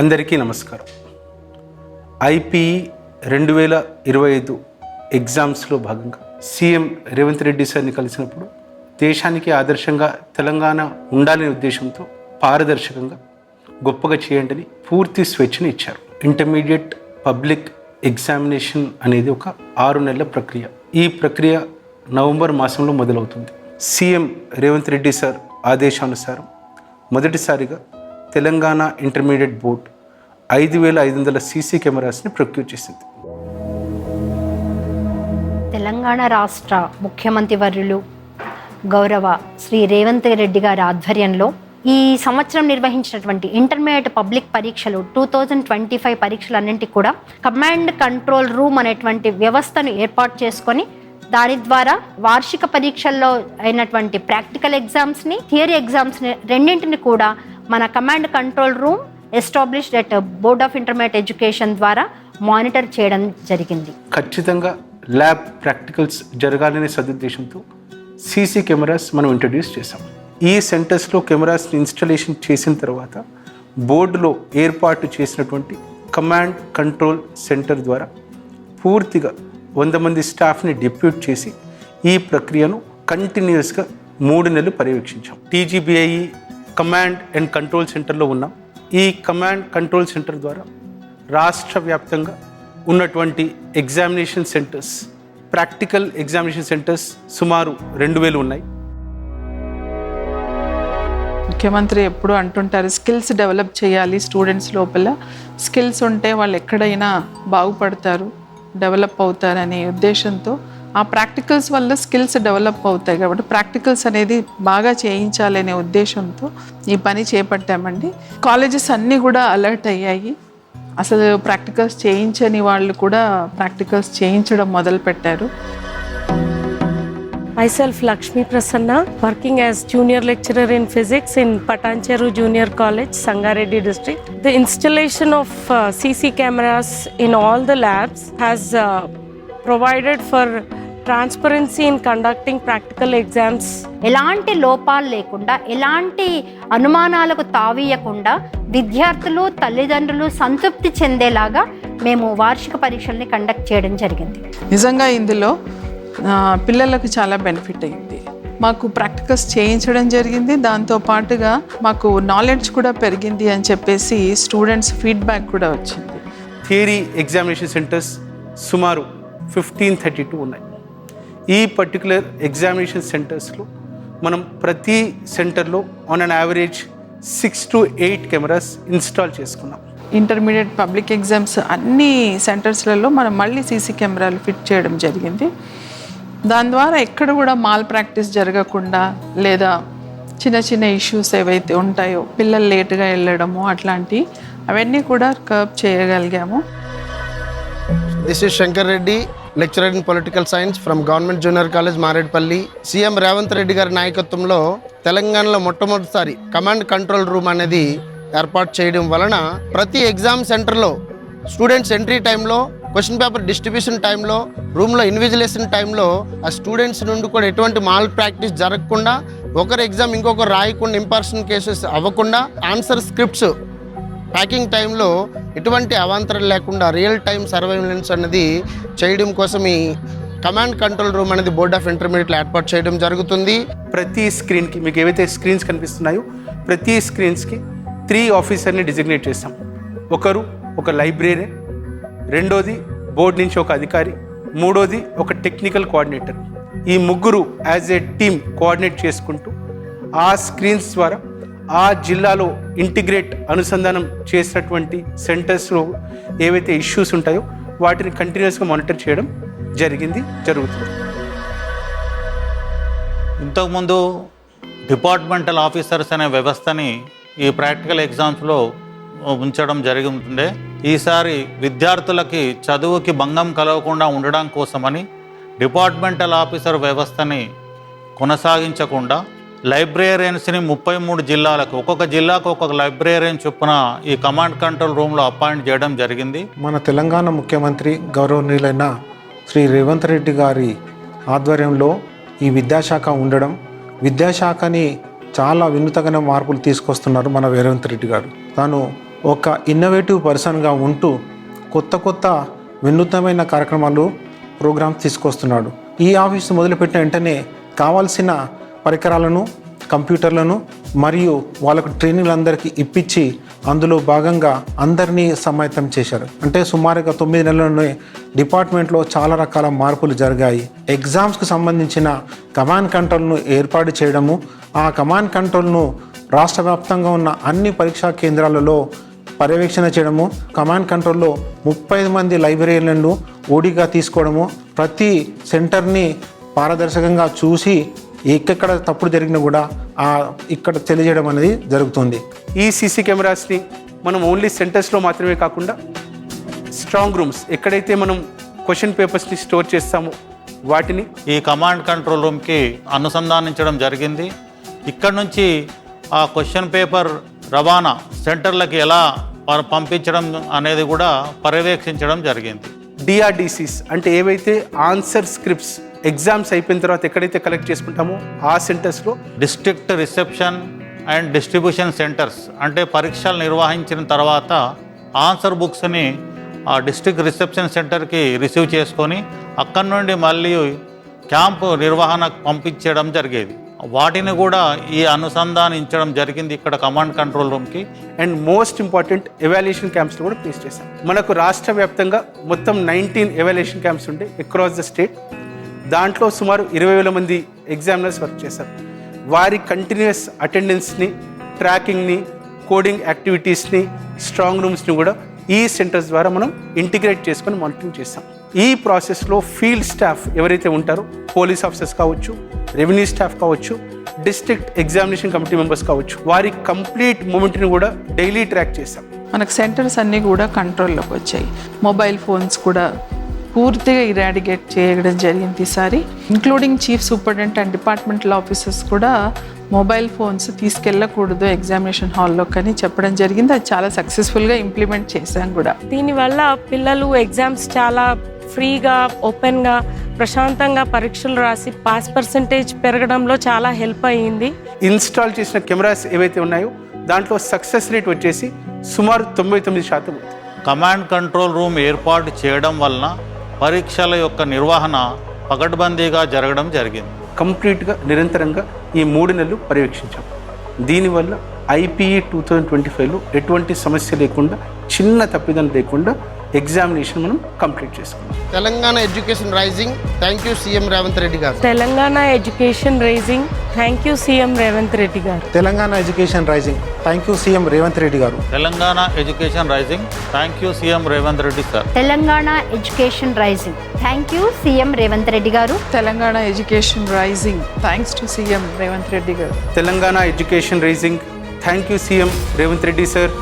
అందరికీ నమస్కారం. ఐపీఈ 2025 ఎగ్జామ్స్లో భాగంగా సీఎం రేవంత్ రెడ్డి సార్ని కలిసినప్పుడు దేశానికి ఆదర్శంగా తెలంగాణ ఉండాలనే ఉద్దేశంతో పారదర్శకంగా గొప్పగా చేయండి అని పూర్తి స్వేచ్ఛను ఇచ్చారు. ఇంటర్మీడియట్ పబ్లిక్ ఎగ్జామినేషన్ అనేది ఒక 6 నెలల ప్రక్రియ. ఈ ప్రక్రియ నవంబర్ మాసంలో మొదలవుతుంది. సీఎం రేవంత్ రెడ్డి సార్ ఆదేశానుసారం మొదటిసారిగా తెలంగాణ ఇంటర్మీడియట్ బోర్డ్ 5500 సీసీ కెమెరాస్ని ప్రొక్యూర్ చేసింది. తెలంగాణ రాష్ట్ర ముఖ్యమంత్రి వర్యులు గౌరవ శ్రీ రేవంత్ రెడ్డి గారి ఆధ్వర్యంలో ఈ సంవత్సరం నిర్వహించినటువంటి ఇంటర్మీడియట్ పబ్లిక్ పరీక్షలు 2025 పరీక్షలన్నింటికి కూడా కమాండ్ కంట్రోల్ రూమ్ అనేటువంటి వ్యవస్థను ఏర్పాటు చేసుకొని దాని ద్వారా వార్షిక పరీక్షల్లో అయినటువంటి ప్రాక్టికల్ ఎగ్జామ్స్ని, థియరీ ఎగ్జామ్స్ని రెండింటిని కూడా మన command control room established at board of intermediate education ద్వారా మానిటర్ చేయడం జరిగింది. ఖచ్చితంగా ల్యాబ్ ప్రాక్టికల్స్ జరగాలనే సదుద్దేశంతో సీసీ కెమెరాస్ మనం ఇంట్రడ్యూస్ చేసాం. ఈ సెంటర్స్లో కెమెరాస్ని ఇన్స్టాలేషన్ చేసిన తర్వాత బోర్డులో ఏర్పాటు చేసినటువంటి కమాండ్ కంట్రోల్ సెంటర్ ద్వారా పూర్తిగా 100 మంది స్టాఫ్ని డిప్యూట్ చేసి ఈ ప్రక్రియను కంటిన్యూస్గా 3 నెలలు పర్యవేక్షించాం. టీజీబీఐఈ కమాండ్ అండ్ కంట్రోల్ సెంటర్లో ఉన్నాం. ఈ కమాండ్ కంట్రోల్ సెంటర్ ద్వారా రాష్ట్ర వ్యాప్తంగా ఉన్నటువంటి examination centres, practical examination centres సుమారు 2000 ఉన్నాయి. ముఖ్యమంత్రి ఎప్పుడు అంటుంటారు, స్కిల్స్ డెవలప్ చేయాలి స్టూడెంట్స్ లోపల. స్కిల్స్ ఉంటే వాళ్ళు ఎక్కడైనా బాగుపడతారు, డెవలప్ అవుతారనే ఉద్దేశంతో ఆ ప్రాక్టికల్స్ వల్ల స్కిల్స్ డెవలప్ అవుతాయి. కాబట్టి ప్రాక్టికల్స్ అనేది బాగా చేయించాలనే ఉద్దేశంతో ఈ పని చేపట్టామండి. కాలేజెస్ అన్నీ కూడా అలర్ట్ అయ్యాయి. అసలు ప్రాక్టికల్స్ చేయించని వాళ్ళు కూడా ప్రాక్టికల్స్ చేయించడం మొదలుపెట్టారు. Myself Lakshmi Prasanna, working as junior lecturer in physics in Patancheru Junior College, Sangareddy district. The installation of CC cameras in all the labs has provided for transparency in conducting practical exams. ఎలాంటి లోపాలు లేకుండా, ఎలాంటి అనుమానాలకు తావీయకుండా విద్యార్థులు, తల్లిదండ్రులు సంతృప్తి చెందేలాగా మేము వార్షిక పరీక్షల్ని కండక్ట్ చేయడం జరిగింది. నిజంగా ఇందులో పిల్లలకు చాలా బెనిఫిట్ అయింది. మాకు ప్రాక్టికల్స్ చేయించడం జరిగింది. దాంతో పాటుగా మాకు నాలెడ్జ్ కూడా పెరిగింది అని చెప్పేసి స్టూడెంట్స్ ఫీడ్బ్యాక్ కూడా వచ్చింది. థియరీ ఎగ్జామినేషన్ సెంటర్స్ సుమారు 1532 ఉన్నాయి. ఈ పర్టికులర్ ఎగ్జామినేషన్ సెంటర్స్లో మనం ప్రతి సెంటర్లో on an average 6 to 8 cameras install చేసుకున్నాం. ఇంటర్మీడియట్ పబ్లిక్ ఎగ్జామ్స్ అన్ని సెంటర్స్లలో మనం మళ్ళీ సీసీ కెమెరాలు ఫిట్ చేయడం జరిగింది. దాని ద్వారా ఎక్కడ కూడా మాల్ ప్రాక్టీస్ జరగకుండా, లేదా చిన్న చిన్న ఇష్యూస్ ఏవైతే ఉంటాయో, పిల్లలు లేటుగా వెళ్ళడము అట్లాంటి అవన్నీ కూడా curb చేయగలిగాము. This is Shankar Reddy, lecturer in political science from Government Junior College, Maredpalli. CM Revanth Reddy గారి నాయకత్వంలో తెలంగాణలో మొట్టమొదటిసారి కమాండ్ కంట్రోల్ రూమ్ అనేది ఏర్పాటు చేయడం వలన ప్రతి ఎగ్జామ్ సెంటర్లో స్టూడెంట్స్ ఎంట్రీ టైంలో, క్వశ్చన్ పేపర్ డిస్ట్రిబ్యూషన్ టైంలో, రూమ్లో ఇన్విజిలేషన్ టైంలో ఆ స్టూడెంట్స్ నుండి కూడా ఎటువంటి మాల్ ప్రాక్టీస్ జరగకుండా, ఒకరు ఎగ్జామ్ ఇంకొకరు రాయకుండా, ఇంపర్సన్ కేసెస్ అవ్వకుండా, ఆన్సర్ స్క్రిప్ట్స్ ప్యాకింగ్ టైంలో ఎటువంటి అవాంతరం లేకుండా రియల్ టైం సర్వైలెన్స్ అనేది చేయడం కోసం ఈ కమాండ్ కంట్రోల్ రూమ్ అనేది బోర్డ్ ఆఫ్ ఇంటర్మీడియట్లో ఏర్పాటు చేయడం జరుగుతుంది. ప్రతి స్క్రీన్కి మీకు ఏవైతే స్క్రీన్స్ కనిపిస్తున్నాయో ప్రతి స్క్రీన్స్కి 3 ఆఫీసర్ని డిజిగ్నేట్ చేస్తాం. ఒకరు ఒక లైబ్రరీ, రెండోది బోర్డు నుంచి ఒక అధికారి, మూడోది ఒక టెక్నికల్ కోఆర్డినేటర్. ఈ ముగ్గురు యాజ్ ఏ టీమ్ కోఆర్డినేట్ చేసుకుంటూ ఆ స్క్రీన్స్ ద్వారా ఆ జిల్లాలో ఇంటిగ్రేట్ అనుసంధానం చేసినటువంటి సెంటర్స్లో ఏవైతే ఇష్యూస్ ఉంటాయో వాటిని కంటిన్యూస్గా మానిటర్ చేయడం జరుగుతుంది. ఇంతకుముందు డిపార్ట్మెంటల్ ఆఫీసర్స్ అనే వ్యవస్థని ఈ ప్రాక్టికల్ ఎగ్జామ్స్లో ఉంచడం జరిగి ఉంటుండే. ఈసారి విద్యార్థులకి చదువుకి భంగం కలగకుండా ఉండడం కోసమని డిపార్ట్మెంటల్ ఆఫీసర్ వ్యవస్థని కొనసాగించకుండా లైబ్రేరియన్స్ని 33 జిల్లాలకు, ఒక్కొక్క జిల్లాకు ఒక్కొక్క లైబ్రేరియన్ చొప్పున ఈ కమాండ్ కంట్రోల్ రూమ్లో అపాయింట్ చేయడం జరిగింది. మన తెలంగాణ ముఖ్యమంత్రి గౌరవనీయులైన శ్రీ రేవంత్ రెడ్డి గారి ఆధ్వర్యంలో ఈ విద్యాశాఖ ఉండడం, విద్యాశాఖని చాలా వినూతమైన మార్పులు తీసుకొస్తున్నారు మన రేవంత్ రెడ్డి గారు. తాను ఒక ఇన్నోవేటివ్ పర్సన్గా ఉంటూ కొత్త వినూత్నమైన కార్యక్రమాలు ప్రోగ్రామ్స్ తీసుకొస్తున్నాడు. ఈ ఆఫీస్ మొదలుపెట్టిన వెంటనే కావాల్సిన పరికరాలను, కంప్యూటర్లను మరియు వాళ్ళకు ట్రైనింగ్లందరికీ ఇప్పించి అందులో భాగంగా అందరినీ సమాయత్తం చేశారు. అంటే సుమారుగా 9 నెలల్లోనే డిపార్ట్మెంట్లో చాలా రకాల మార్పులు జరిగాయి. ఎగ్జామ్స్కి సంబంధించిన కమాండ్ కంట్రోల్ను ఏర్పాటు చేయడము, ఆ కమాండ్ కంట్రోల్ను రాష్ట్ర వ్యాప్తంగా ఉన్న అన్ని పరీక్షా కేంద్రాలలో పర్యవేక్షణ చేయడము, కమాండ్ కంట్రోల్లో 35 మంది లైబ్రరీలను ఓడిగా తీసుకోవడము, ప్రతి సెంటర్ని పారదర్శకంగా చూసి ఎక్కడ తప్పుడు జరిగినా కూడా ఇక్కడ తెలియజేయడం అనేది జరుగుతుంది. ఈ సీసీ కెమెరాస్ని మనం ఓన్లీ సెంటర్స్లో మాత్రమే కాకుండా స్ట్రాంగ్ రూమ్స్, ఎక్కడైతే మనం క్వశ్చన్ పేపర్స్ని స్టోర్ చేస్తామో వాటిని ఈ కమాండ్ కంట్రోల్ రూమ్కి అనుసంధానించడం జరిగింది. ఇక్కడ నుంచి ఆ క్వశ్చన్ పేపర్ రవాణా సెంటర్లకి ఎలా పంపించడం అనేది కూడా పర్యవేక్షించడం జరిగింది. డిఆర్డిసిస్ అంటే ఏవైతే ఆన్సర్ స్క్రిప్ట్స్ ఎగ్జామ్స్ అయిపోయిన తర్వాత ఎక్కడైతే కలెక్ట్ చేసుకుంటామో ఆ సెంటర్స్లో district reception and distribution centres అంటే పరీక్షలు నిర్వహించిన తర్వాత ఆన్సర్ బుక్స్ని ఆ డిస్ట్రిక్ట్ రిసెప్షన్ సెంటర్కి రిసీవ్ చేసుకొని అక్కడి నుండి మళ్ళీ క్యాంపు నిర్వహణకు పంపించడం జరిగేది. వాటిని కూడా ఈ అనుసంధానించడం జరిగింది ఇక్కడ కమాండ్ కంట్రోల్ రూమ్కి. అండ్ మోస్ట్ ఇంపార్టెంట్ ఎవాల్యుయేషన్ క్యాంప్స్లో కూడా ప్లేస్ చేశాం. మనకు రాష్ట్ర వ్యాప్తంగా మొత్తం 19 ఎవాల్యుయేషన్ క్యాంప్స్ ఉంటే అక్రాస్ ద స్టేట్. దాంట్లో సుమారు 20,000 మంది ఎగ్జామినర్స్ వర్క్ చేశారు. వారి కంటిన్యూస్ అటెండెన్స్ని, ట్రాకింగ్ని, కోడింగ్ యాక్టివిటీస్ని, స్ట్రాంగ్ రూమ్స్ని కూడా ఈ సెంటర్స్ ద్వారా మనం ఇంటిగ్రేట్ చేసుకొని మానిటరింగ్ చేస్తాం. ఈ ప్రాసెస్లో ఫీల్డ్ స్టాఫ్ ఎవరైతే ఉంటారో, పోలీస్ ఆఫీసర్స్ కావచ్చు, రెవెన్యూ స్టాఫ్ కావచ్చు, డిస్ట్రిక్ట్ ఎగ్జామినేషన్ కమిటీ మెంబర్స్ కావచ్చు, వారి కంప్లీట్ మూమెంట్ని కూడా డైలీ ట్రాక్ చేస్తాం. మనకు సెంటర్స్ అన్నీ కూడా కంట్రోల్లోకి వచ్చాయి. మొబైల్ ఫోన్స్ కూడా పూర్తిగా ఇరాడికేట్ చేయడం జరిగింది ఈసారి. Including chief superintendent and departmental officers కూడా మొబైల్ ఫోన్స్ తీసుకెళ్ళకూడదు ఎగ్జామినేషన్ హాల్లో కానీ చెప్పడం జరిగింది. అది చాలా సక్సెస్ఫుల్గా ఇంప్లిమెంట్ చేశాం కూడా. దీనివల్ల పిల్లలు ఎగ్జామ్స్ చాలా ఫ్రీగా, ఓపెన్గా, ప్రశాంతంగా పరీక్షలు రాసి పాస్ పర్సంటేజ్ పెరగడంలో చాలా హెల్ప్ అయ్యింది. ఇన్స్టాల్ చేసిన కెమెరాస్ ఏవైతే ఉన్నాయో దాంట్లో సక్సెస్ రేట్ వచ్చేసి సుమారు 99% ఉంది. కమాండ్ కంట్రోల్ రూమ్ ఏర్పాటు చేయడం వలన పరీక్షల యొక్క నిర్వహణ పకడ్బందీగా జరగడం జరిగింది. కంప్లీట్గా నిరంతరంగా ఈ 3 నెలలు పర్యవేక్షించాం. దీనివల్ల IPE 2025లో ఎటువంటి సమస్య లేకుండా, చిన్న తప్పిదం లేకుండా ఎగ్జామినేషన్ మనం కంప్లీట్ చేసుకున్నాం. Telangana education rising, thank you CM Revanth Reddy గారు. Telangana education rising, thank you CM Revanth Reddy గారు. Telangana education rising, thank you CM Revanth Reddy గారు. Telangana education rising, thank you CM Revanth Reddy sir. Telangana education rising, thank you CM Revanth Reddy గారు. Telangana education rising, thanks to CM Revanth Reddy గారు. Telangana education rising, thank you CM Revanth Reddy sir.